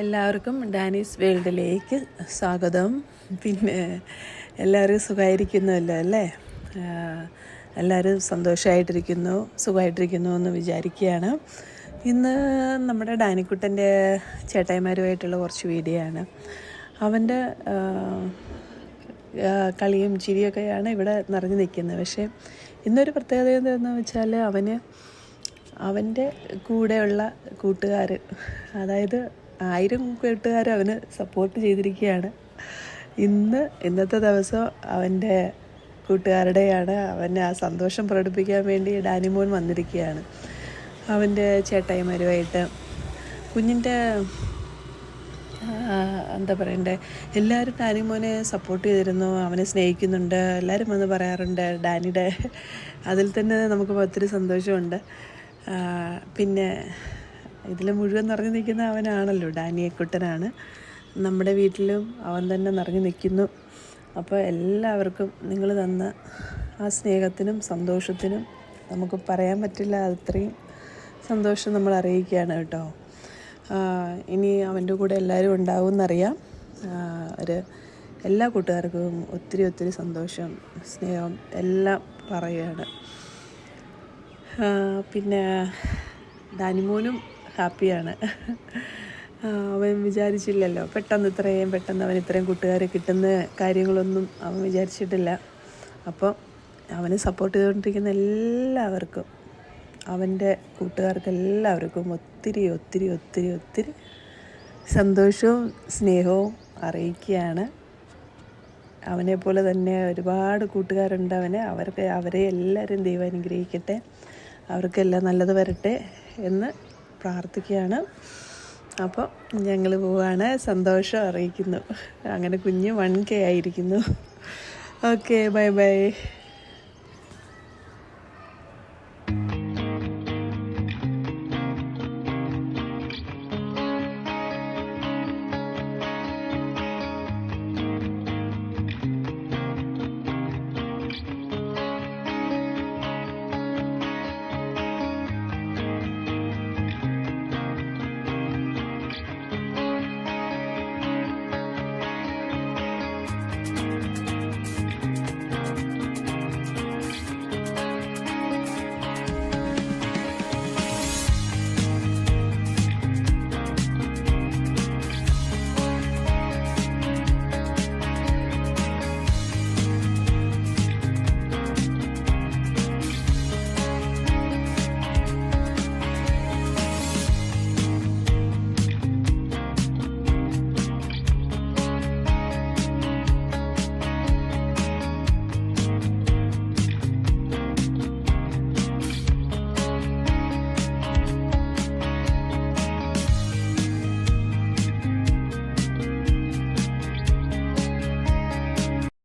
എല്ലാവർക്കും ഡാനീസ് വേൾഡിലേക്ക് സ്വാഗതം. പിന്നെ എല്ലാവരും സുഖമായിരിക്കുന്നുവല്ലോ അല്ലേ? എല്ലാവരും സുഖമായിട്ടിരിക്കുന്നു എന്ന് വിചാരിക്കുകയാണ്. ഇന്ന് നമ്മുടെ ഡാനിക്കുട്ടൻ്റെ ചേട്ടായിമാരുമായിട്ടുള്ള കുറച്ച് വീഡിയോ ആണ്. അവൻ്റെ കളിയും ചിരിയൊക്കെയാണ് ഇവിടെ നിറഞ്ഞു നിൽക്കുന്നത്. പക്ഷേ ഇന്നൊരു പ്രത്യേകത എന്താണെന്ന് വെച്ചാൽ അവൻ്റെ കൂടെയുള്ള കൂട്ടുകാർ, അതായത് 1000 കൂട്ടുകാർ അവന് സപ്പോർട്ട് ചെയ്തിരിക്കുകയാണ്. ഇന്നത്തെ ദിവസം അവൻ്റെ കൂട്ടുകാരുടെയാണ്. അവന് ആ സന്തോഷം പ്രകടിപ്പിക്കാൻ വേണ്ടി ഡാനിമോൻ വന്നിരിക്കുകയാണ്. അവൻ്റെ ചേട്ടായിമാരുമായിട്ട് കുഞ്ഞിൻ്റെ എന്താ പറയണ്ടേ, എല്ലാവരും ഡാനിമോനെ സപ്പോർട്ട് ചെയ്തിരുന്നു, അവനെ സ്നേഹിക്കുന്നുണ്ട്, എല്ലാവരും വന്ന് പറയാറുണ്ട് ഡാനിയുടെ. അതിൽ തന്നെ നമുക്ക് ഒത്തിരി സന്തോഷമുണ്ട്. പിന്നെ ഇതിൽ മുഴുവൻ നിറഞ്ഞു നിൽക്കുന്ന അവനാണല്ലോ, ഡാനിയക്കുട്ടനാണ്. നമ്മുടെ വീട്ടിലും അവൻ തന്നെ നിറഞ്ഞു നിൽക്കുന്നു. അപ്പോൾ എല്ലാവർക്കും നിങ്ങൾ തന്ന ആ സ്നേഹത്തിനും സന്തോഷത്തിനും നമുക്ക് പറയാൻ പറ്റില്ല, അത്രയും സന്തോഷം നമ്മൾ അറിയിക്കുകയാണ് കേട്ടോ. ഇനി അവൻ്റെ കൂടെ എല്ലാവരും ഉണ്ടാവുമെന്നറിയാം. എല്ലാ കൂട്ടുകാർക്കും ഒത്തിരി സന്തോഷം, സ്നേഹം എല്ലാം പറയുകയാണ്. പിന്നെ ഡാനിമോനും ഹാപ്പിയാണ്. അവൻ വിചാരിച്ചില്ലല്ലോ, ഇത്രയും പെട്ടെന്ന് അവൻ ഇത്രയും കൂട്ടുകാരെ കിട്ടുന്ന കാര്യങ്ങളൊന്നും അവൻ വിചാരിച്ചിട്ടില്ല. അപ്പോൾ അവനെ സപ്പോർട്ട് ചെയ്തുകൊണ്ടിരിക്കുന്ന എല്ലാവർക്കും, അവൻ്റെ കൂട്ടുകാർക്ക് എല്ലാവർക്കും ഒത്തിരി സന്തോഷവും സ്നേഹവും അറിയിക്കുകയാണ്. അവനെപ്പോലെ തന്നെ ഒരുപാട് കൂട്ടുകാരുണ്ട് അവരെ എല്ലാവരും ദൈവം അനുഗ്രഹിക്കട്ടെ, അവർക്കെല്ലാം നല്ലത് വരട്ടെ എന്ന് പ്രാർത്ഥിക്കുകയാണ്. അപ്പോൾ ഞങ്ങൾ പോവാണ്, സന്തോഷം അറിയിക്കുന്നു. അങ്ങനെ കുഞ്ഞ് 1K ആയിരിക്കുന്നു. Okay, by.